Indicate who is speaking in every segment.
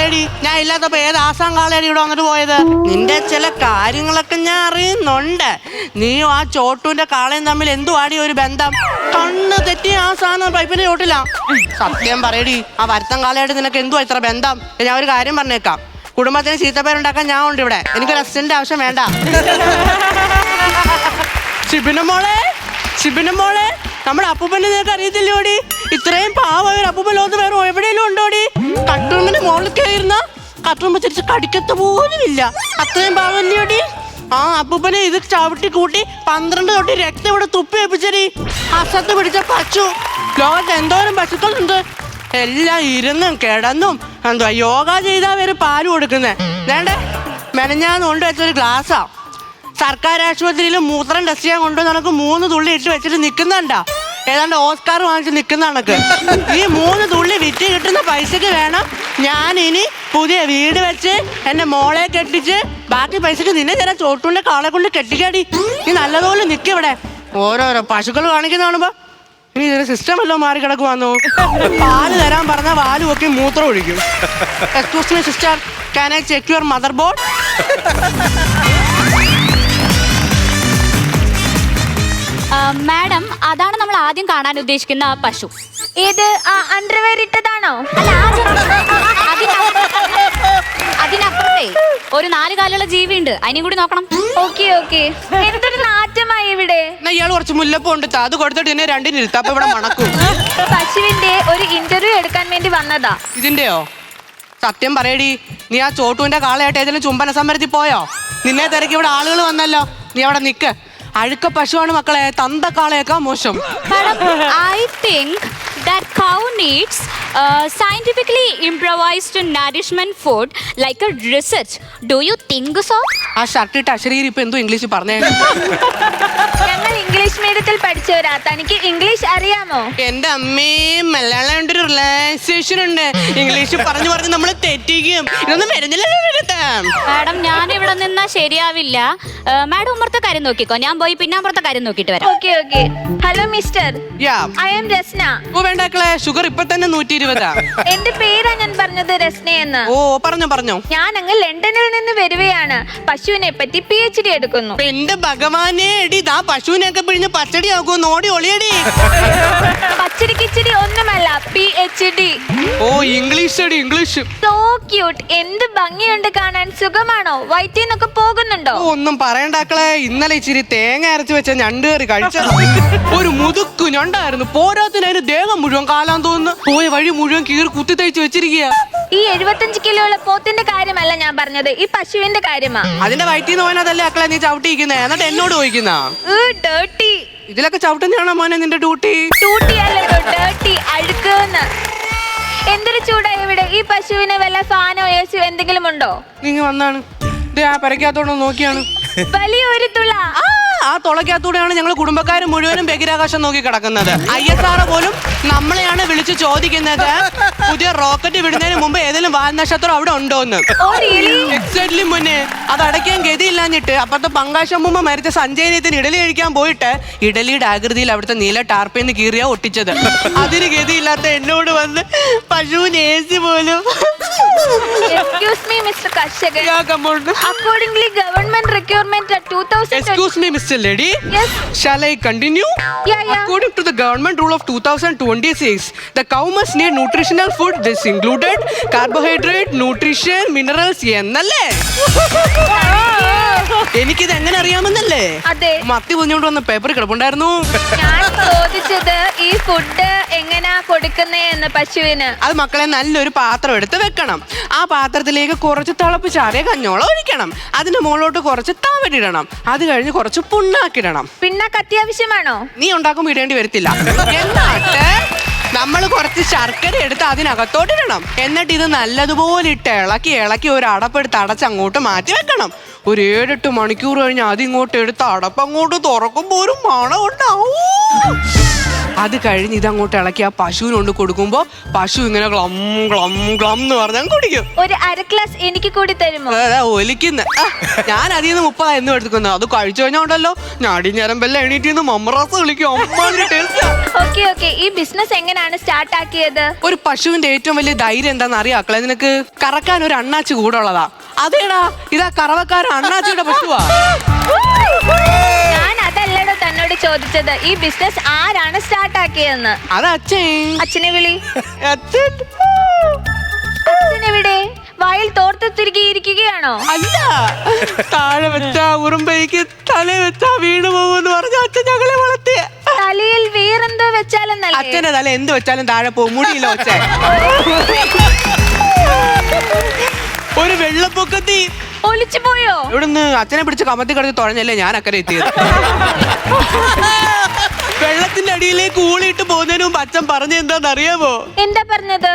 Speaker 1: പറയടി, ഞാൻ ഇല്ലാത്തപ്പോ ഏത് ആസാം കാളയാണ് ഇവിടെ വന്നിട്ട് പോയത്? നിന്റെ ചില കാര്യങ്ങളൊക്കെ ഞാൻ അറിയുന്നുണ്ട്. നീയും ആ ചോട്ടുവിന്റെ കാളയും തമ്മിൽ എന്തുവാടി ഒരു ബന്ധം? കണ്ണ് തെറ്റി ആ സാധനം പൈപ്പിന്റെ ചോട്ടില്ല. സത്യം പറയടി, ആ വരുത്തം കാളയായിട്ട് നിനക്ക് എന്തുവാ ഇത്ര ബന്ധം? ഞാൻ ഒരു കാര്യം പറഞ്ഞേക്കാം, കുടുംബത്തിന് ചീത്തപ്പേരുണ്ടാക്കാൻ ഞാൻ ഉണ്ട് ഇവിടെ. എനിക്കൊരു അസിസ്റ്റന്റ് ആവശ്യം വേണ്ട. ഷിബിന്റെ മോളെ, നമ്മുടെ അപ്പൂപ്പനെ നിനക്ക് അറിയത്തില്ലോടി? ഇത്രയും പാവം ഒരു അപ്പൂപ്പൻ ലോകത്ത് വേറെ എവിടെയെങ്കിലും ഉണ്ടോടി? കട്ടുറുമ്പിന്റെ മോളിൽ കയറുന്ന കട്ടുറുമ്പ് തിരിച്ച് കടിക്കത്ത പോലും ഇല്ല. അത്രയും പാവല്ലോടി. ആ അപ്പൂപ്പനെ ഇത് ചവിട്ടി കൂട്ടി 12 തൊട്ടി രക്തം ഇവിടെ തുപ്പി വെപ്പിച്ചടി. അസത്ത് പിടിച്ച പശു. ലോകത്ത് എന്തോരം പശുക്കളുണ്ട്. എല്ലാം ഇരുന്നും കിടന്നും എന്തുവാ യോഗ ചെയ്താൽ വരെ പാല് കൊടുക്കുന്നേ. വേണ്ടേ, മെനഞ്ഞാന്ന് കൊണ്ട് വെച്ചൊരു ഗ്ലാസ്സാ. സർക്കാർ ആശുപത്രിയിൽ മൂത്രം ടെസ്റ്റ് ചെയ്യാൻ കൊണ്ടുവന്ന് നമുക്ക് 3 തുള്ളി ഇട്ട് വെച്ചിട്ട് നിൽക്കുന്നുണ്ടാ. ഏതാണ്ട് ഓസ്കാർ വാങ്ങിച്ച് നിൽക്കുന്ന കണക്ക്. ഈ 3 തുള്ളി വിറ്റ് കിട്ടുന്ന പൈസക്ക് വേണം ഞാൻ ഇനി പുതിയ വീട് വെച്ച് എന്റെ മോളെ കെട്ടിച്ച് ബാക്കി പൈസക്ക് നിന്നെ ചില ചോട്ടുവിന്റെ കാളെ കൊണ്ട് കെട്ടിക്കാടി. നീ നല്ലതുപോലെ നിൽക്കിവിടെ. ഓരോരോ പശുക്കൾ കാണിക്കുന്ന കാണുമ്പോ ഇനി ഇതിന് സിസ്റ്റം വല്ലോ മാറി കിടക്കുവാന്നോ? പാല് തരാൻ പറഞ്ഞാൽ പാല് ഒക്കെ മൂത്രം ഒഴിക്കും. Excuse me sister, can I check your mother board?
Speaker 2: Madam, അതാണ് നമ്മൾ ആദ്യം കാണാൻ ഉദ്ദേശിക്കുന്ന പശു.
Speaker 3: ഏത് അണ്ടർവെയർ ഇട്ടതാണോ?
Speaker 2: അതിനപ്പുറത്തെ ഒരു 4 കാലുള്ള ജീവിയുണ്ട്, അതിനും കൂടി നോക്കണം.
Speaker 3: Okay okay. എന്തൊരു നാറ്റമായി ഇവിടെ.
Speaker 1: ഇയാൾ കുറച്ച് മുല്ലപ്പൂ ഉണ്ട്, അത് കൊടുത്തിട്ട് എന്നെ 2 ഇരുത്താം. അപ്പൊ ഇവിടെ മണക്കും.
Speaker 3: പശുവിന്റെ ഒരു ഇന്റർവ്യൂ എടുക്കാൻ വേണ്ടി വന്നതാ.
Speaker 1: ഇതിന്റെയോ? സത്യം പറയടി, നീ ആ ചോട്ടുവിന്റെ കാളയായിട്ട് ഏതെങ്കിലും ചുംബന സമരത്തിൽ പോയോ? നിന്നെ തിരക്കി ഇവിടെ ആളുകൾ വന്നല്ലോ. നീ അവിടെ നിക്ക്. അഴുക്ക പശുവാണ് മക്കളെ, തന്ത കാളയേക്കാൾ മോശം.
Speaker 2: I think that cow needs scientifically improvised nourishment food like a research. Do you think so?
Speaker 1: ആ ഷർട്ടിട്ട് അശരീരി ഇപ്പൊ എന്തോ ഇംഗ്ലീഷ് പറഞ്ഞേ.
Speaker 3: ഞങ്ങൾ ഇംഗ്ലീഷ് മീഡിയത്തിൽ പഠിച്ചവരാ. തനിക്ക് ഇംഗ്ലീഷ് അറിയാമോ?
Speaker 1: എന്റെ അമ്മയും മലയാളം ഒരു റിലാക്സേഷൻ ഉണ്ട്. ഇംഗ്ലീഷ് പറഞ്ഞു പറഞ്ഞ് നമ്മള് തെറ്റിക്കും. ഇതൊന്നും വരുന്നില്ല
Speaker 2: മാഡം, ഞാൻ ഇവിടെ നിന്നാ ശരിയാവില്ല. മാഡം ഉമ്മറത്തെ കാര്യം നോക്കിക്കോ, ഞാൻ പോയി പിന്നാമ്പുറത്തെ കാര്യം നോക്കിട്ട് വരാം.
Speaker 3: Okay okay. Hello mister, I am Rasna.
Speaker 1: ഓ വേണ്ടാക്കളെ, ഷുഗർ ഇപ്പൊ തന്നെ 120.
Speaker 3: എന്റെ പേരാ ഞാൻ പറഞ്ഞത്, രസ്ന എന്ന്.
Speaker 1: ഓ പറഞ്ഞോ.
Speaker 3: ഞാൻ അങ്ങ് ലണ്ടനിൽ നിന്ന് വരുകയാണ്. പശുവിനെ പറ്റി PhD എടുക്കുന്നു.
Speaker 1: എന്റെ ഭഗവാനെ, എടി ദാ പശുവിനെയൊക്കെ പിഴിഞ്ഞ് പച്ചടി ആക്കൂ. നോടി ഒളിയടി.
Speaker 3: പച്ചടി കിച്ചടി ഒന്നുമല്ല, PhD.
Speaker 1: ഓ ഇംഗ്ലീഷ് അടി, ഇംഗ്ലീഷ്.
Speaker 3: So cute. എന്ത് ഭംഗിയുണ്ട് കാണാൻ. സുഖമാണോ? വയറ്റിന്നൊക്കെ പോകുന്നുണ്ടോ?
Speaker 1: ഒന്നും പറയണ്ടാക്കളെ, ഇന്നലെ ഇച്ചിരി തേങ്ങ അരച്ച് വെച്ച ഞണ്ട് കറി കഴിച്ചത്. ഒരു മുതുക്കു ഞണ്ടായിരുന്നു. പോരാത്തിന് അതിന് ദേഹം മുഴുവൻ കാലാൻ തോന്നുന്നു. പോയ വഴി മുഴുവൻ കീറി കുത്തി തയ്ച്ച് വെച്ചിരിക്കുക.
Speaker 3: ഈ 75 കിലോ ഉള്ള പോത്തിന്റെ കാര്യമല്ല ഞാൻ പറഞ്ഞത്, ഈ പശുവിന്റെ കാര്യമാ.
Speaker 1: അതിന്റെ വയറ്റിന്ന് പോകാനതല്ലേ അക്കളെ നീ ചവിട്ടിയിരിക്കുന്നേ? എന്നിട്ട് എന്നോട് ചോദിക്കുന്ന
Speaker 3: ഡേർട്ടി.
Speaker 1: ഇതിലൊക്കെ ചവിട്ടുന്നതാണോ മോനെ നിന്റെ ഡ്യൂട്ടി?
Speaker 3: ഡ്യൂട്ടി അല്ലല്ലോ, ഡേർട്ടി, അഴുക്കെന്ന്. എന്തൊരു ചൂടായി ഇവിടെ. ഈ പശുവിന് വല്ല ഫാനോ AC എന്തെങ്കിലും ഉണ്ടോ?
Speaker 1: നീ വന്നാണ് ആ പരക്കകത്തോടെ നോക്കിയാണ്.
Speaker 3: വലിയൊരു തുള.
Speaker 1: ആ തുളയ്ക്കകത്തൂടെയാണ് ഞങ്ങൾ കുടുംബക്കാർ മുഴുവനും ബഹിരാകാശം നോക്കി കിടക്കുന്നത്. ISR പോലും നമ്മളെയാണ് വിളിച്ച് ചോദിക്കുന്നത്, പുതിയ റോക്കറ്റ് വിടുന്നതിന് മുമ്പ് ഏതെങ്കിലും വാൽനക്ഷത്രം അവിടെ ഉണ്ടോന്ന്. എക്സാക്ട്ലി മുന്നേ അത് അടയ്ക്കാൻ ഗതിയില്ലാഞ്ഞിട്ട് അപ്പത്തെ പങ്കാശമ്മ മരിച്ച സഞ്ജയനത്തിന് ഇഡലി കഴിക്കാൻ പോയിട്ട് ഇഡലിയുടെ ആകൃതിയിൽ അവിടുത്തെ നീല ടാർപ്പേന്ന് കീറിയാ ഒട്ടിച്ചത്. അതിന് ഗതിയില്ലാത്ത എന്നോട് വന്ന് പശുവിന് AC പോലും.
Speaker 3: Excuse me, Mr. Kashagan.
Speaker 1: Yeah, come on.
Speaker 3: Accordingly, government requirement at 2000.
Speaker 1: Excuse me, Mr. Lady.
Speaker 3: Yes.
Speaker 1: Shall I continue?
Speaker 3: Yeah.
Speaker 1: According to the government rule of 2026, the cow must need nutritional food. This included carbohydrate, nutrition, minerals. എന്നല്ലേ? എനിക്കിത് എങ്ങനെ അറിയാമെന്നല്ലേ?
Speaker 3: അതെ.
Speaker 1: മത്തി പൊഞ്ഞോണ്ട് വന്ന paper കിടപ്പുണ്ടായിരുന്നു.
Speaker 3: ഞാൻ ചോദിച്ചത് ഈ food എങ്ങനെയാ കൊടുക്കുന്നേന്ന് പശുവിന്.
Speaker 1: അത് മക്കളെ നല്ലൊരു പാത്രം എടുത്ത് വെക്കണം. ആ പാത്രത്തിലേക്ക് കുറച്ച് തിളപ്പിച്ചാറിയ കഞ്ഞോളം ഒഴിക്കണം. അതിന്റെ മുകളിലോട്ട് കുറച്ച് തവിടിടണം. അത് കഴിഞ്ഞ് കുറച്ച് പുണ്ണാക്കിടണം.
Speaker 3: പിണ്ണാക്ക് അത്യാവശ്യമാണോ?
Speaker 1: നീ ഉണ്ടാക്കുമ്പോൾ ഇടേണ്ടി വരത്തില്ല. എന്നിട്ട് നമ്മൾ കുറച്ച് ശർക്കര എടുത്ത് അതിനകത്തോട്ടിടണം. എന്നിട്ട് ഇത് നല്ലതുപോലെ ഇട്ട് ഇളക്കി ഒരു അടപ്പെടുത്ത് അടച്ച് അങ്ങോട്ട് മാറ്റി വെക്കണം. ഒരു 7-8 മണിക്കൂർ കഴിഞ്ഞ് അതിങ്ങോട്ട് എടുത്ത് അടപ്പങ്ങോട്ട് തുറക്കുമ്പോൾ ഒരു മണം ഉണ്ടാവും. അത് കഴിഞ്ഞ് ഇതങ്ങോട്ട് ഇളക്കി ആ പശുവിന് കൊണ്ട് കൊടുക്കുമ്പോ പശു ഇങ്ങനെ ക്ലം ക്ലം ക്ലം എന്ന് പറഞ്ഞാൽ കുടിക്കും.
Speaker 3: ഒരു 1/2 ഗ്ലാസ് എനിക്ക് കൂടി തരുമോ?
Speaker 1: ഒലിക്കുന്ന ഞാൻ അതിൽ നിന്ന് 30 എന്ന് എടുക്കുന്നത്. അത് കഴിച്ചു കഴിഞ്ഞോണ്ടല്ലോ ഞാടിഞ്ഞരമ്പെല്ലാം എണീറ്റിന്ന് മമ്മറാസ് വിളിക്കും.
Speaker 3: ഓക്കെ ഓക്കെ, ഈ ബിസിനസ് എങ്ങനെയാണ് സ്റ്റാർട്ട് ആക്കിയത്?
Speaker 1: ഒരു പശുവിന്റെ ഏറ്റവും വലിയ ധൈര്യം എന്താണെന്ന് അറിയാക്കളെ നിനക്ക്? കറക്കാൻ ഒരു അണ്ണാച്ചി കൂടെ ഉള്ളതാ. അതേടാ, ഇതാ കറവക്കാരൻ അണ്ണാച്ചിയുടെ പശുവാ.
Speaker 3: ഞാൻ അതല്ലടോ തന്നോട് ചോദിച്ചത്, ഈ ബിസിനസ് ആരാണ് സ്റ്റാർട്ട് ആക്കിയതെന്ന്.
Speaker 1: അത് അച്ഛൻ.
Speaker 3: അച്ഛനെ വിളി.
Speaker 1: അച്ഛൻ
Speaker 3: അച്ഛനെവിടെ? വായിൽ തോർത്ത് തിരികെയിരിക്കുകയാണോ?
Speaker 1: അല്ല, താഴെ വെച്ചാ ഉറുമ്പയ്ക്ക് തല വെച്ചാ വീണ് പോകുമെന്ന് പറഞ്ഞ അച്ഛൻ ഞങ്ങളെ വളർത്തിയ.
Speaker 3: തലയിൽ വേറെന്തോ വെച്ചാലെന്നല്ലേ?
Speaker 1: അച്ഛന്റെ തല എന്ത് വെച്ചാലും താഴെ പോകും. മുടിയില്ല ഒച്ച. ഒരു വെള്ളപ്പൊക്കത്തി
Speaker 3: ഒലിച്ചു പോയോ?
Speaker 1: ഇവിടുന്ന് അച്ഛനെ പിടിച്ച് കമത്തി കിടന്ന് തുഴഞ്ഞല്ലേ ഞാൻ അക്കരെ എത്തിയത്. വെള്ളത്തിന്റെ അടിയിലേക്ക് ഊളിയിട്ട് പോകുന്നതിന് മുമ്പ് അച്ഛൻ പറഞ്ഞ എന്താന്നറിയാമോ?
Speaker 3: എന്താ പറഞ്ഞത്?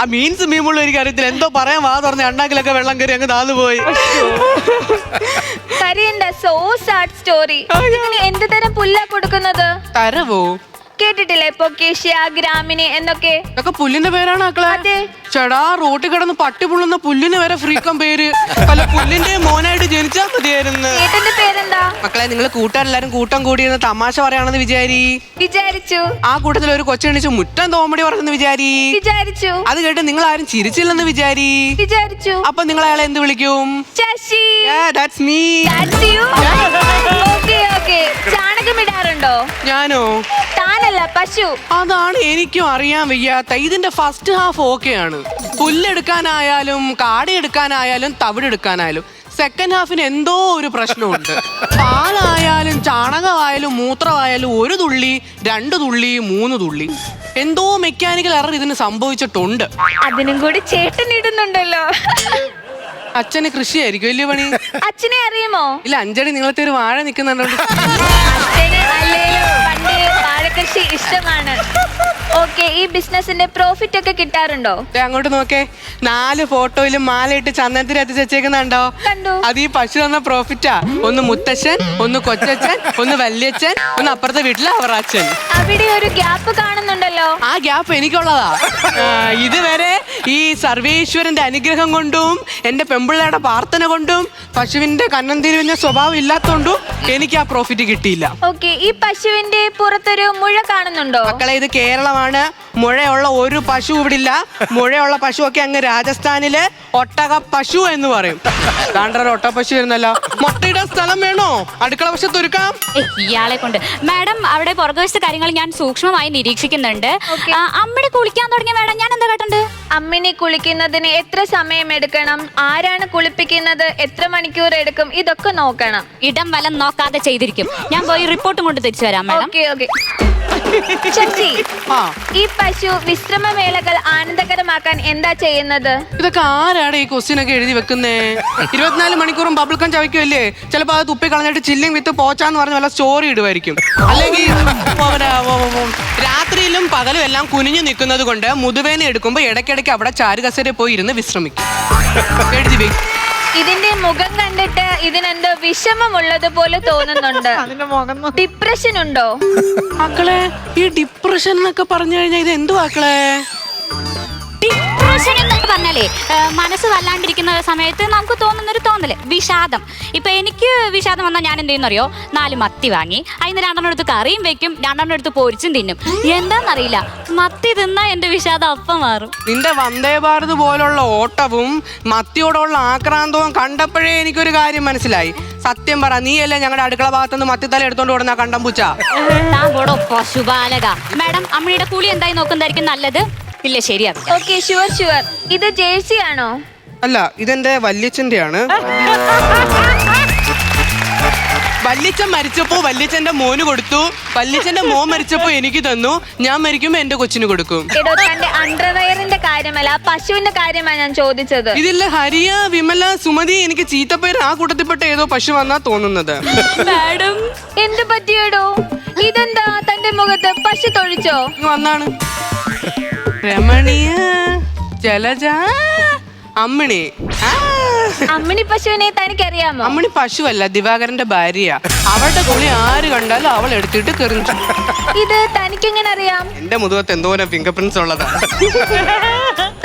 Speaker 1: ആ മീൻസ് മീമുള്ള എനിക്ക് അറിയത്തില്ല. എന്തോ പറയാൻ വാ തുറന്ന് അണ്ണാക്കിലൊക്കെ വെള്ളം കയറി അങ്ങ് താന്നു പോയി.
Speaker 3: കരയണ്ട, സോ സാഡ് സ്റ്റോറി. എന്ത് തരം പുല്ലാ കൊടുക്കുന്നത്?
Speaker 1: തരവോ?
Speaker 3: കേട്ടിട്ടില്ലേ പൊക്കേഷ്യ, ഗ്രാമിനി എന്നൊക്കെ?
Speaker 1: ഇതൊക്കെ പുല്ലിന്റെ പേരാണ് മക്കളെ.
Speaker 3: അതെ.
Speaker 1: ചേടാ, റോട്ടിൽ കിടന്ന് പട്ടി പുള്ളുന്ന പുല്ലിന് വരെ ഫ്രീക്കം പേര്. അല്ല, പുല്ലിന്റെ മോനായിട്ട് ജനിച്ചാ മതിയായിരുന്നു.
Speaker 3: ചേട്ടന്റെ പേരെന്താ?
Speaker 1: മക്കളെ, നിങ്ങൾ കൂട്ടുകാരെല്ലാരും കൂട്ടം കൂടിയെന്ന് തമാശ പറയാണെന്ന്
Speaker 3: വിചാരിച്ചു.
Speaker 1: ആ കൂട്ടത്തിൽ ഒരു കൊച്ചെണിച്ച് മുറ്റം തോമടി പറഞ്ഞെന്ന്
Speaker 3: വിചാരിച്ചു.
Speaker 1: അത് കേട്ട് നിങ്ങൾ ആരും ചിരിച്ചില്ലെന്ന്
Speaker 3: വിചാരിച്ചു.
Speaker 1: അപ്പൊ നിങ്ങൾ അയാളെ എന്ത് വിളിക്കും?
Speaker 3: ശശി.
Speaker 1: That's me.
Speaker 3: ചാണകമിടാറുണ്ടോ?
Speaker 1: ഞാനോ?
Speaker 3: താനല്ല, പശു.
Speaker 1: അതാണ് എനിക്കും അറിയാൻ വയ്യാത്ത. ഇതിന്റെ ഫസ്റ്റ് ഹാഫ് ഓക്കെയാണ്. പുല്ലെടുക്കാനായാലും കാടിയെടുക്കാനായാലും തവിടെടുക്കാനായാലും സെക്കൻഡ് ഹാഫിന് എന്തോ ഒരു പ്രശ്നമുണ്ട്. പാലായാലും ചാണകമായാലും മൂത്രമായാലും 1 തുള്ളി 2 തുള്ളി 3 തുള്ളി എന്തോ മെക്കാനിക്കൽ എറർ ഇതിന് സംഭവിച്ചിട്ടുണ്ട്.
Speaker 3: അതിനും കൂടി ചേട്ടൻ ഇടുന്നുണ്ടല്ലോ.
Speaker 1: അച്ഛന് കൃഷിയായിരിക്കും വലിയ പണി.
Speaker 3: അച്ഛനെ അറിയുമോ?
Speaker 1: ഇല്ല, 5 അടി നീളത്തെ ഒരു വാഴ നിൽക്കുന്നുണ്ട്.
Speaker 3: അച്ഛന് അല്ലേലും പണ്ട് വാഴകൃഷി ഇഷ്ടമാണ്. ഓക്കെ, ഈ ബിസിനസിന്റെ പ്രോഫിറ്റ് ഒക്കെ കിട്ടാറുണ്ടോ?
Speaker 1: അങ്ങോട്ട് നോക്കേ, 4 ഫോട്ടോയിലും മാലയിട്ട് ചന്ദനത്തിൽ എത്തിച്ച് വെച്ചേക്കുന്നുണ്ടോ?
Speaker 3: കണ്ടു.
Speaker 1: അത് ഈ പശു തന്ന പ്രോഫിറ്റാ. ഒന്ന് മുത്തച്ഛൻ, ഒന്ന് കൊച്ചച്ഛൻ, ഒന്ന് വല്യച്ഛൻ, ഒന്ന് അപ്പുറത്തെ വീട്ടിലെ അവറാച്ചൻ.
Speaker 3: അവിടെ ഒരു ഗ്യാപ്പ് കാണുന്നുണ്ടല്ലോ.
Speaker 1: ആ ഗ്യാപ്പ് എനിക്കുള്ളതാ. ഇതുവരെ ഈ സർവേശ്വരന്റെ അനുഗ്രഹം കൊണ്ടും എന്റെ പെമ്പിള്ളയുടെ പ്രാർത്ഥന കൊണ്ടും പശുവിന്റെ കന്നം തിരിവിന്റെ സ്വഭാവം ഇല്ലാത്തോണ്ടും എനിക്ക് ആ പ്രോഫിറ്റ് കിട്ടിയില്ല.
Speaker 3: ഓക്കെ, ഈ പശുവിന്റെ പുറത്തൊരു മുഴ കാണുന്നുണ്ടോ?
Speaker 1: മക്കളെ, ഇത് കേരളമാണ്. മുഴയുള്ള ഒരു പശു ഇവിടെ ഇല്ല. മുഴയുള്ള പശു ഒക്കെ അങ്ങ് രാജസ്ഥാനില് ഒട്ടക പശു എന്ന് പറയും. താണ്ടൊരു ഒട്ട പശു വരുന്നല്ലോ. മുട്ടയുടെ സ്ഥലം വേണോ? അടുക്കള വശത്ത് ഒരുക്കാം.
Speaker 2: ഇയാളെ കൊണ്ട്. മാഡം, അവിടെ പുറകുവശത്തെ കാര്യങ്ങൾ ഞാൻ സൂക്ഷ്മമായി നിരീക്ഷിക്കുന്നുണ്ട്. അമ്മിണി കുളിക്കാൻ തുടങ്ങിയ മാഡം ഞാൻ എന്താ കേട്ടുണ്ട്?
Speaker 3: അമ്മിണി കുളിക്കുന്നതിന് എത്ര സമയം എടുക്കണം? ആരാണ് കുളിപ്പിക്കുന്നത്? എത്ര മണിക്കൂർ എടുക്കും? ഇതൊക്കെ നോക്കണം.
Speaker 2: ഇടം വലം നോക്കാതെ ചെയ്തിരിക്കും. ഞാൻ പോയി റിപ്പോർട്ടും കൊണ്ട് തിരിച്ചു വരാം മാഡം.
Speaker 3: ഓക്കെ. ശശി,
Speaker 1: ആ,
Speaker 3: ഈ പശു വിശ്രമവേളകൾ ആനന്ദകരമാക്കാൻ എന്താ ചെയ്യുന്നത്?
Speaker 1: ഇതൊക്കെ ആരാണ് ഈ ക്വസ്റ്റ്യൻ ഒക്കെ എഴുതി വെക്കുന്നേ? 24 മണിക്കൂറും ബബിൾക്കം ചവയ്ക്കുമല്ലേ? ചിലപ്പോ അത് തുപ്പി കളഞ്ഞിട്ട് ചില്ലിങ് വിത്ത് പോച്ചാന്ന് പറഞ്ഞ വല്ല സ്റ്റോറി ഇടുമായിരിക്കും. അല്ലെങ്കിൽ രാത്രിയിലും പകലും എല്ലാം കുനിഞ്ഞു നിൽക്കുന്നത് കൊണ്ട് മുതുവേന എടുക്കുമ്പോ ഇടയ്ക്കിടയ്ക്ക് അവിടെ ചാരുകസേര പോയി ഇരുന്ന് വിശ്രമിക്കും. എഴുതി വെക്കും.
Speaker 3: ഇതിന്റെ മുഖം കണ്ടിട്ട് ഇതിനെന്തോ വിഷമമുള്ളത് പോലെ തോന്നുന്നുണ്ട്. ഡിപ്രഷൻ ഉണ്ടോ?
Speaker 1: മക്കളെ, ഈ ഡിപ്രഷൻ എന്നൊക്കെ പറഞ്ഞു കഴിഞ്ഞാൽ ഇത് എന്തു മക്കളെ?
Speaker 2: ഡിപ്രഷൻ എന്നൊക്കെ പറഞ്ഞാലേ മനസ്സ് വല്ലാണ്ടിരിക്കുന്ന സമയത്ത് നമുക്ക് തോന്നുന്നൊരു തോന്നല് വിഷാദം. ഇപ്പൊ എനിക്ക് വിഷാദം വന്നാൽ ഞാൻ എന്ത് ചെയ്യുന്നറിയോ? 4 മത്തി വാങ്ങി അതിന് 2 എടുത്ത് കറിയും വെക്കും, 2 എടുത്ത് പൊരിച്ചും തിന്നും. എന്താന്നറിയില്ല, മത്തി തിന്നാ എന്റെ വിഷാദം അപ്പം മാറും.
Speaker 1: നിന്റെ വന്ദേ ഭാരത് പോലുള്ള ഓട്ടവും മത്തിയോടുള്ള ആക്രാന്തവും കണ്ടപ്പോഴേ എനിക്കൊരു കാര്യം മനസ്സിലായി. സത്യം പറ, നീയല്ലേ ഞങ്ങളുടെ അടുക്കള ഭാഗത്തുനിന്ന് മത്തിത്തല എടുത്തോണ്ട് ഓടുന്ന കണ്ടം പൂച്ച?
Speaker 2: താങ്കോടോ പശുപാലക. മാഡം, അമ്മയുടെ കൂലി എന്തായി നോക്കുന്നതായിരിക്കും നല്ലത്. ഇല്ല, ശരിയാകും.
Speaker 3: Okay, sure. ഇത് ജേഴ്സി ആണോ?
Speaker 1: അല്ല, ഇതെന്റെ വല്യച്ഛന്റെ ആണ്. വല്യച്ഛൻ മരിച്ചപ്പോ വല്യച്ഛന്റെ മോന് കൊടുത്തു, വല്യച്ഛന്റെ മോൻ മരിച്ചപ്പോ എനിക്ക് തന്നു, ഞാൻ മരിക്കുമ്പോ എന്റെ കൊച്ചിന് കൊടുക്കും.
Speaker 3: എടോ, തന്റെ അണ്ടർവെയറിന്റെ കാര്യമല്ല, പശുവിന്റെ കാര്യമാണ് ഞാൻ ചോദിച്ചത്.
Speaker 1: ഇതില്ല ഹരിയ, വിമല, സുമതി, എനിക്ക് ചീത്തപ്പേര് ആ കൂട്ടത്തിൽപ്പെട്ട ഏതോ പശു വന്നാ തോന്നുന്നത്.
Speaker 2: മാഡം,
Speaker 3: എന്ത് പറ്റിയടോ? ഇതെന്താ തന്റെ മുഖത്ത് പശു തൊഴിച്ചോ?
Speaker 1: വന്നാണ് രമണിയ ജലജ അമ്മിണി.
Speaker 3: അമ്മിണി പശുവിനെ തനിക്കറിയാമോ?
Speaker 1: അമ്മിണി പശുവല്ല, ദിവാകരന്റെ ഭാര്യ. അവളുടെ കുളി ആര് കണ്ടാലും അവൾ എടുത്തിട്ട് കെറിഞ്ഞു.
Speaker 3: ഇത് തനിക്കെങ്ങനെ അറിയാം?
Speaker 1: എന്റെ മുതുകത്ത് എന്തോരം ഫിംഗർ പ്രിന്റ്സ് ഉള്ളതാ.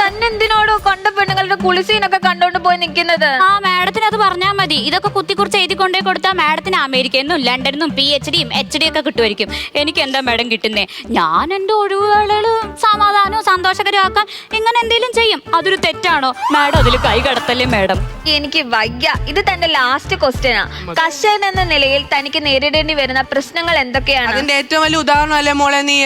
Speaker 3: തന്നെന്തിനോടോ കൊണ്ട പെണ്ണുങ്ങളുടെ കുളിസീനൊക്കെ കണ്ടോണ്ട് പോയി നിൽക്കുന്നത്?
Speaker 2: ആ മാഡത്തിന് അത് പറഞ്ഞാൽ മതി. ഇതൊക്കെ കുത്തിക്കുറിച്ച് എഴുതി കൊണ്ടേ കൊടുത്താൽ മാഡത്തിന് അമേരിക്കയിൽ നിന്നും ലണ്ടനിൽ നിന്നും PhD HD ഒക്കെ കിട്ടുമായിരിക്കും. എനിക്ക് എന്താ മാഡം കിട്ടുന്നേ? ഞാൻ എന്റെ ഒഴിവുകളിൽ സമാധാനവും സന്തോഷകരമാക്കാൻ ഇങ്ങനെ എന്തെങ്കിലും ചെയ്യും. അതൊരു തെറ്റാണോ മാഡം? അതിൽ കൈ കടത്തല്ലേ മാഡം?
Speaker 3: എനിക്ക് വയ്യ. ഇത് തന്റെ ലാസ്റ്റ് ക്വസ്റ്റ്യനാ. കർഷകൻ എന്ന നിലയിൽ തനിക്ക് നേരിടേണ്ടി വരുന്ന പ്രശ്നങ്ങൾ എന്തൊക്കെയാണ്?
Speaker 1: അതിന്റെ ഏറ്റവും വലിയ ഉദാഹരണമല്ലേ മോളെ നീ?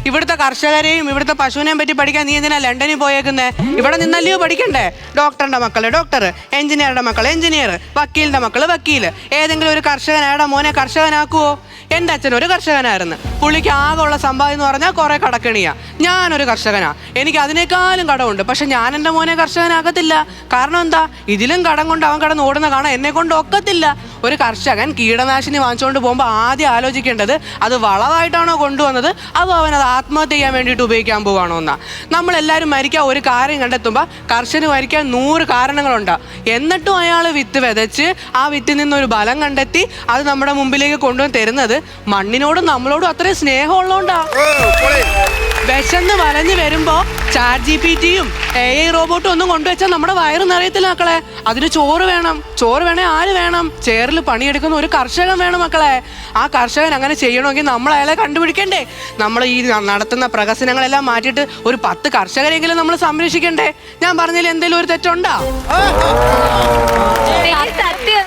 Speaker 1: ഇവിടുത്തെ കർഷകരെയും ഇവിടുത്തെ പശുവിനെയും പറ്റി പഠിക്കാൻ നീ എന്തിനാ ലണ്ടനിൽ പോയേക്കുന്നേ? ഇവിടെ നിന്നല്ലയോ പഠിക്കണ്ടേ? ഡോക്ടറിന്റെ മക്കള് ഡോക്ടർ, എഞ്ചിനീയറുടെ മക്കള് എഞ്ചിനീയർ, വക്കീലിന്റെ മക്കള് വക്കീല്. ഏതെങ്കിലും ഒരു കർഷകനായുടെ മോനെ കർഷകനാക്കുവോ? എൻ്റെ അച്ഛൻ ഒരു കർഷകനായിരുന്നു. പുള്ളിക്ക് ആകെ ഉള്ള സമ്പാദ്യം എന്ന് പറഞ്ഞാൽ കുറെ കടക്കണിയാ. ഞാനൊരു കർഷകനാ, എനിക്ക് അതിനേക്കാളും കടമുണ്ട്. പക്ഷെ ഞാൻ എൻ്റെ മോനെ കർഷകനാക്കത്തില്ല. കാരണം എന്താ? ഇതിലും കടം കൊണ്ട് അവൻ കടന്ന് ഓടുന്ന കാണാൻ എന്നെ കൊണ്ട് ഒക്കത്തില്ല. ഒരു കർഷകൻ കീടനാശിനി വാങ്ങിച്ചുകൊണ്ട് പോകുമ്പോൾ ആദ്യം ആലോചിക്കേണ്ടത് അത് വളമായിട്ടാണോ കൊണ്ടുവന്നത്, അതോ അവൻ അത് ആത്മഹത്യ ചെയ്യാൻ വേണ്ടിയിട്ട് ഉപയോഗിക്കാൻ പോവാണോ എന്നാ. നമ്മളെല്ലാവരും മരിക്കാൻ ഒരു കാര്യം കണ്ടെത്തുമ്പോൾ കർഷകന് മരിക്കാൻ 100 കാരണങ്ങളുണ്ട്. എന്നിട്ടും അയാൾ വിത്ത് വിതച്ച് ആ വിത്തിൽ നിന്നൊരു ബലം കണ്ടെത്തി അത് നമ്മുടെ മുമ്പിലേക്ക് കൊണ്ടുവന്ന് തരുന്നത് മണ്ണിനോടും നമ്മളോടും അത്രയും സ്നേഹമുള്ളതുകൊണ്ടാ. വിശന്ന് വലഞ്ഞു വരുമ്പോ ChatGPT-യും AI റോബോട്ടും ഒന്നും കൊണ്ടുവച്ചാൽ നമ്മുടെ വയറ് നിറയത്തില്ല മക്കളെ. അതിന് ചോറ് വേണം. ചോറ് വേണേ ആര് വേണം? ചേറിൽ പണിയെടുക്കുന്ന ഒരു കർഷകൻ വേണം മക്കളെ. ആ കർഷകൻ അങ്ങനെ ചെയ്യണമെങ്കിൽ നമ്മൾ അയാളെ കണ്ടുപിടിക്കണ്ടേ? നമ്മൾ ഈ നടത്തുന്ന പ്രഹസനങ്ങളെല്ലാം മാറ്റിയിട്ട് ഒരു 10 കർഷകരെങ്കിലും നമ്മൾ സംരക്ഷിക്കണ്ടേ? ഞാൻ പറഞ്ഞതിൽ എന്തെങ്കിലും ഒരു തെറ്റുണ്ടോ?
Speaker 3: സത്യം